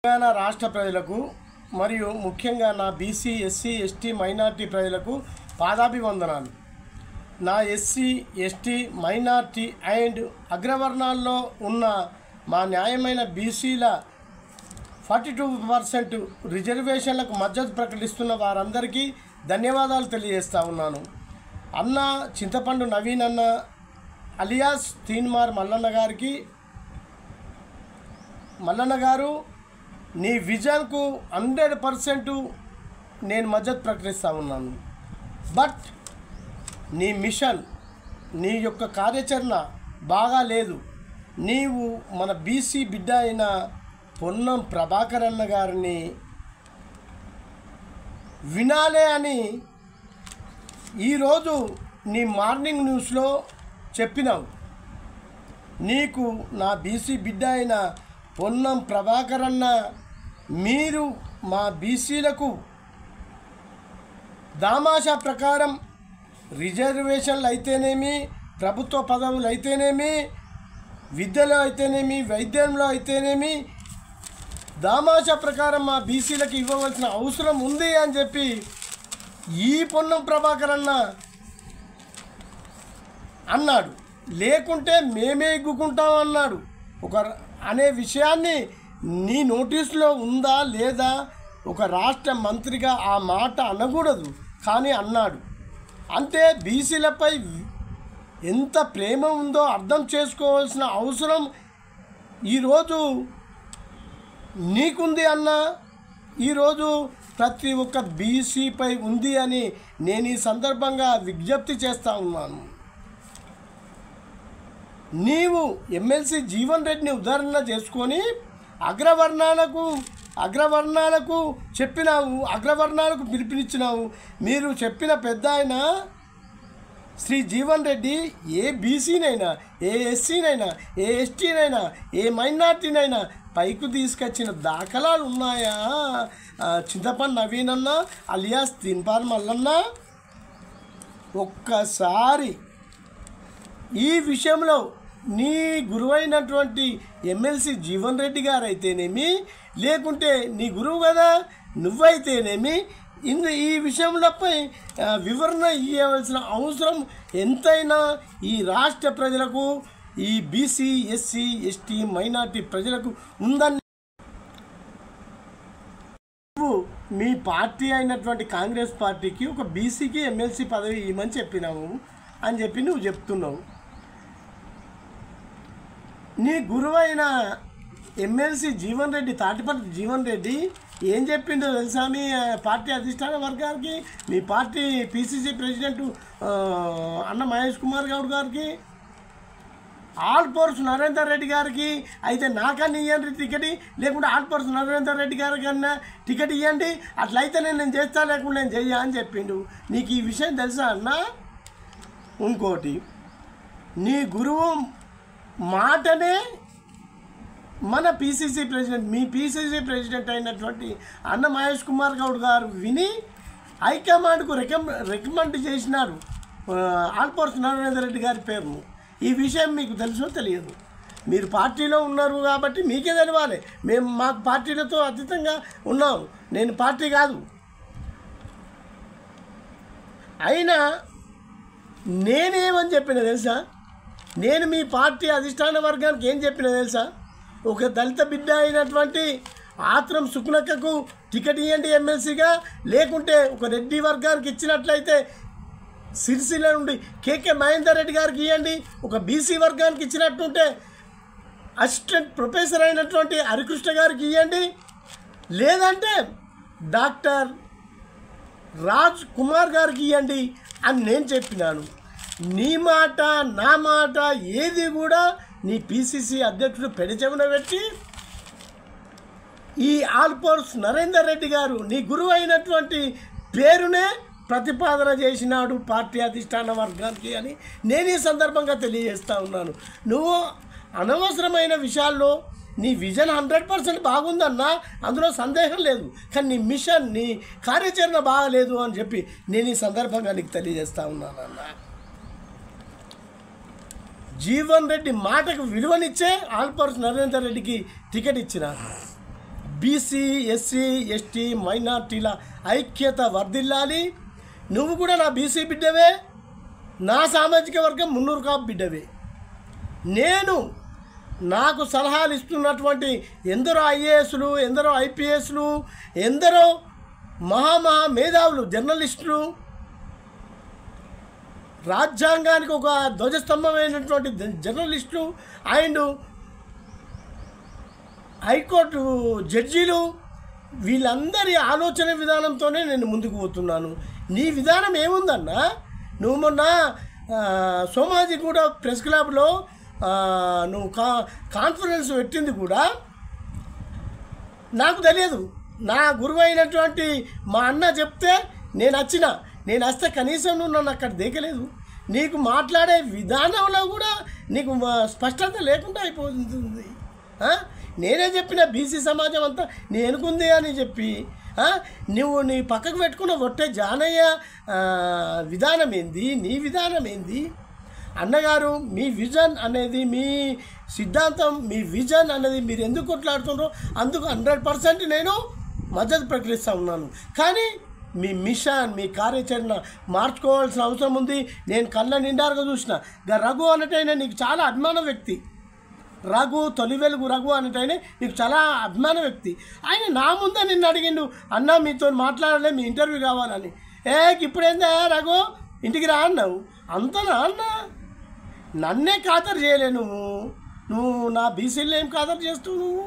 తెలంగాణ రాష్ట్ర ప్రజలకు మరియు ముఖ్యంగా నా బీసీ ఎస్సీ ఎస్టీ మైనార్టీ ప్రజలకు పాదాభివందనాలు. నా ఎస్సీ ఎస్టీ మైనార్టీ అండ్ అగ్రవర్ణాల్లో ఉన్న మా న్యాయమైన బీసీల 42% రిజర్వేషన్లకు మద్దతు ప్రకటిస్తున్న వారందరికీ ధన్యవాదాలు తెలియజేస్తా ఉన్నాను. అన్న చింతపండు నవీన్ అన్న అలియాస్ తీన్మార్ మల్లన్న గారు నీ విజన్కు 100% నేను మద్దతు ప్రకటిస్తూ ఉన్నాను. బట్ నీ మిషన్, నీ యొక్క కార్యాచరణ బాగా లేదు. నీవు మన బీసీ బిడ్డ అయిన పొన్నం ప్రభాకర్ అన్న గారిని వినాలే అని ఈరోజు నీ మార్నింగ్ న్యూస్లో చెప్పినావు. నీకు నా బీసీ బిడ్డ అయిన పొన్నం ప్రభాకర్ అన్న మీరు మా బీసీలకు దామాషా ప్రకారం రిజర్వేషన్లు అయితేనేమి, ప్రభుత్వ పదవులు అయితేనేమి, విద్యలో అయితేనేమి, వైద్యంలో అయితేనేమి దామాషా ప్రకారం మా బీసీలకు ఇవ్వవలసిన అవసరం ఉంది అని చెప్పి ఈ పొన్నం ప్రభాకర్ అన్నాడు. లేకుంటే మేమే ఇగ్గుకుంటాం అన్నాడు అనే విషయాన్ని నీ నోటీసులో ఉందా లేదా? ఒక రాష్ట్ర మంత్రిగా ఆ మాట అనకూడదు, కానీ అన్నాడు. అంటే బీసీలపై ఎంత ప్రేమ ఉందో అర్థం చేసుకోవాల్సిన అవసరం ఈరోజు నీకుంది అన్న. ఈరోజు ప్రతి ఒక్క బీసీపై ఉంది అని నేను ఈ సందర్భంగా విజ్ఞప్తి చేస్తూ ఉన్నాను. నీవు ఎమ్మెల్సీ జీవన్ రెడ్డిని ఉదాహరణ చేసుకొని అగ్రవర్ణాలకు చెప్పినావు, అగ్రవర్ణాలకు పిలుపునిచ్చినావు. మీరు చెప్పిన పెద్ద ఆయన శ్రీ జీవన్ రెడ్డి ఏ బీసీనైనా, ఏ ఎస్సీనైనా, ఏ ఎస్టీనైనా, ఏ మైనార్టీనైనా పైకి తీసుకొచ్చిన దాఖలాలు ఉన్నాయా? చింతపండు నవీన్ అన్న అలియాస్ తీన్మార్ మల్లన్న ఒక్కసారి ఈ విషయంలో నీ గురువైనటువంటి ఎమ్మెల్సీ జీవన్ రెడ్డి గారు అయితేనేమి, లేకుంటే నీ గురువు కదా నువ్వైతేనేమి ఈ విషయంలోపై వివరణ ఇవ్వవలసిన అవసరం ఎంతైనా ఈ రాష్ట్ర ప్రజలకు, ఈ బీసీ ఎస్సీ ఎస్టీ మైనార్టీ ప్రజలకు ఉందని నువ్వు మీ పార్టీ అయినటువంటి కాంగ్రెస్ పార్టీకి ఒక బీసీకి ఎమ్మెల్సీ పదవి ఇవ్వమని చెప్పినావు అని చెప్పి నువ్వు చెప్తున్నావు. నీ గురువైన ఎమ్మెల్సీ జీవన్ రెడ్డి, తాటిపర్తి జీవన్ రెడ్డి ఏం చెప్పిండో తెలుసా? మీ పార్టీ అధిష్టాన వర్గానికి, మీ పార్టీ పిసిసి ప్రెసిడెంట్ అన్న మహేష్ కుమార్ గౌడ్ గారికి, ఆల్పోర్స్ నరేందర్ రెడ్డి గారికి అయితే నాకన్నా ఇవ్వండి టికెట్, లేకుంటే ఆల్పోర్స్ నరేందర్ రెడ్డి గారికి అన్నా టికెట్ ఇవ్వండి, అట్లయితే నేను చేస్తా, లేకుండా నేను చెయ్యా అని చెప్పిండు. నీకు ఈ విషయం తెలుసా అన్న? ఇంకోటి, నీ గురువు మాటనే మన పిసిసి ప్రెసిడెంట్, మీ పిసిసి ప్రెసిడెంట్ అయినటువంటి అన్న మహేష్ కుమార్ గౌడ్ గారు విని హైకమాండ్కు రికమెండ్ చేసినారు ఆల్పోర్స్ నరేందర్ రెడ్డి గారి పేరును. ఈ విషయం మీకు తెలుసో తెలియదు. మీరు పార్టీలో ఉన్నారు కాబట్టి మీకే తెలవాలి. మాకు పార్టీలతో అతీతంగా ఉన్నాం. నేను పార్టీ కాదు. అయినా నేనేమని చెప్పిన తెలుసా? నేను మీ పార్టీ అధిష్టాన వర్గానికి ఏం చెప్పినా తెలుసా? ఒక దళిత బిడ్డ అయినటువంటి ఆత్రం సుకునక్కకు టికెట్ ఇవ్వండి ఎమ్మెల్సీగా, లేకుంటే ఒక రెడ్డి వర్గానికి ఇచ్చినట్లయితే సిరిసిల్ల నుండి కేకే మహేందర్ రెడ్డి గారికి ఇవ్వండి, ఒక బీసీ వర్గానికి ఇచ్చినట్టుంటే అసిస్టెంట్ ప్రొఫెసర్ అయినటువంటి హరికృష్ణ గారికి ఇవ్వండి, లేదంటే డాక్టర్ రాజ్ కుమార్ గారికి ఇవ్వండి అని నేను చెప్పినాను. నీ మాట నా మాట ఏది కూడా నీ పిసిసి అధ్యక్షుడు పెడచెవిన పెట్టి ఈ ఆల్పోర్స్ నరేందర్ రెడ్డి గారు నీ గురువు అయినటువంటి పేరునే ప్రతిపాదన చేసినాడు పార్టీ అధిష్టాన వర్గానికి అని నేను ఈ సందర్భంగా తెలియజేస్తూ ఉన్నాను. నువ్వు అనవసరమైన విషయాల్లో నీ విజన్ 100% బాగుందన్నా, అందులో సందేహం లేదు. కానీ నీ మిషన్, నీ కార్యాచరణ బాగలేదు అని చెప్పి నేను ఈ సందర్భంగా నీకు తెలియజేస్తూ ఉన్నానన్న. జీవన్ రెడ్డి మాటకు విలువనిచ్చే ఆల్పోర్స్ నరేందర్ రెడ్డికి టికెట్ ఇచ్చినారు. బీసీ ఎస్సీ ఎస్టీ మైనార్టీల ఐక్యత వర్ధిల్లాలి. నువ్వు కూడా నా బీసీ బిడ్డవే, నా సామాజిక వర్గం మున్నూరు కాపు బిడ్డవే. నేను నాకు సలహాలు ఇస్తున్నటువంటి ఎందరో ఐఏఎస్లు, ఎందరో ఐపీఎస్లు, ఎందరో మేధావులు, జర్నలిస్టులు, రాజ్యాంగానికి ఒక ధ్వజస్తంభమైనటువంటి జర్నలిస్టులు అండ్ హైకోర్టు జడ్జీలు, వీళ్ళందరి ఆలోచన విధానంతోనే నేను ముందుకు పోతున్నాను. నీ విధానం ఏముందన్నా? నువ్వు మొన్న సోమాజిగూడ ప్రెస్ క్లబ్లో నువ్వు కాన్ఫరెన్స్ పెట్టింది కూడా నాకు తెలియదు. నా గురువు అయినటువంటి మా అన్న చెప్తే నేను వస్తే కనీసం నువ్వు నన్ను అక్కడ దేకలేదు. నీకు మాట్లాడే విధానంలో కూడా నీకు స్పష్టత లేకుండా అయిపోతుంది. నేనే చెప్పిన బీసీ సమాజం అంతా నీ ఎనుకుంది అని చెప్పి నువ్వు నీ పక్కకు పెట్టుకున్న ఒట్టే జానయ్య విధానం ఏంది, నీ విధానం ఏంది? అన్నగారు, మీ విజన్ అనేది, మీ సిద్ధాంతం, మీ విజన్ అనేది మీరు ఎందుకు కొట్లాడుతున్నారో అందుకు 100% నేను మద్దతు ప్రకటిస్తూ ఉన్నాను. కానీ మీ మిషన్, మీ కార్యాచరణ మార్చుకోవాల్సిన అవసరం ఉంది. నేను కళ్ళ నిండారుగా చూసిన రఘు అన్నట్టయినా నీకు చాలా అభిమాన వ్యక్తి. తొలి వెలుగు రఘు అన్నట్టయినా నీకు చాలా అభిమాన వ్యక్తి. ఆయన నా ముందే నిన్ను అడిగిండు, అన్న మీతో మాట్లాడలే, మీ ఇంటర్వ్యూ కావాలని. ఇప్పుడేందా రఘు ఇంటికి రా అన్నావు. అంతనా అన్న? నన్నే ఖాతరు చేయలే నువ్వు నా బీసీలో ఏం ఖాతరు చేస్తావు నువ్వు?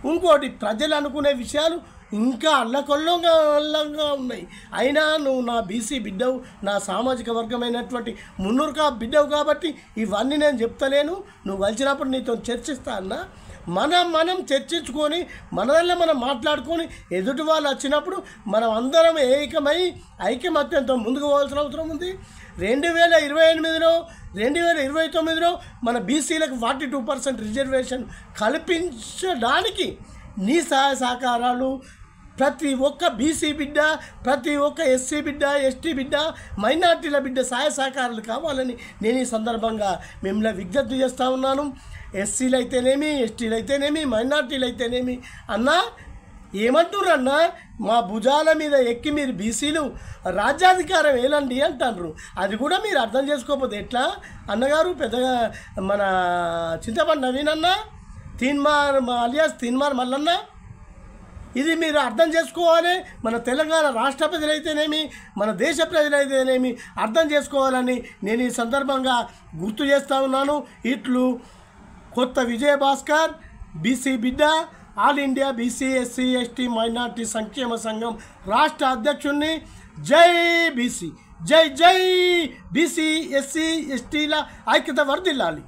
ఇంకోటి, ప్రజలు అనుకునే విషయాలు ఇంకా అల్లకొల్లంగా ఉన్నాయి. అయినా నువ్వు నా బీసీ బిడ్డవు, నా సామాజిక వర్గమైనటువంటి మున్నూరు కాపు బిడ్డవు కాబట్టి ఇవన్నీ నేను చెప్తలేను. నువ్వు కలిసినప్పుడు నీతో చర్చిస్తా అన్న. మనం చర్చించుకొని మనదల్లా మనం మాట్లాడుకొని ఎదుటి వాళ్ళు వచ్చినప్పుడు మనం అందరం ఏకమై ఐకమత్యంతో ముందుకు పోవాల్సిన అవసరం ఉంది. 2028లో 2029లో మన బీసీలకు 42% రిజర్వేషన్ కల్పించడానికి నీ సహాయ సహకారాలు ప్రతి ఒక్క బీసీ బిడ్డ, ప్రతి ఒక్క ఎస్సీ బిడ్డ, ఎస్టీ బిడ్డ, మైనార్టీల బిడ్డ సహాయ సహకారాలు కావాలని నేను ఈ సందర్భంగా మిమ్మల్ని విజ్ఞప్తి చేస్తూ ఉన్నాను. ఎస్సీలు అయితేనేమి, ఎస్టీలు అయితేనేమి, మైనార్టీలు అయితేనేమి అన్నా ఏమంటున్నారు అన్న? మా భుజాల మీద ఎక్కి మీరు బీసీలు రాజ్యాధికారం ఏలండి అంటారు. అది కూడా మీరు అర్థం చేసుకోకపోతే ఎట్లా అన్నగారు? పెద్దగా మన చింతపండు నవీన్ అన్న, తీన్మార్ అలియాస్ తీన్మార్ మల్లన్న, ఇది మీరు అర్థం చేసుకోవాలి. మన తెలంగాణ రాష్ట్ర ప్రజలైతేనేమి, మన దేశ ప్రజలైతేనేమి అర్థం చేసుకోవాలని నేను ఈ సందర్భంగా గుర్తు చేస్తూ ఉన్నాను. ఇట్లు కొత్త విజయభాస్కర్, బీసీ బిడ్డ, all India BC SC ST minority సంక్షేమ సంఘం రాష్ట్ర అధ్యక్షుడిని. జై బీసీ, జై బీసీ ఎస్సీ ఎస్టీల ఐక్యత వర్ధిల్లాలి.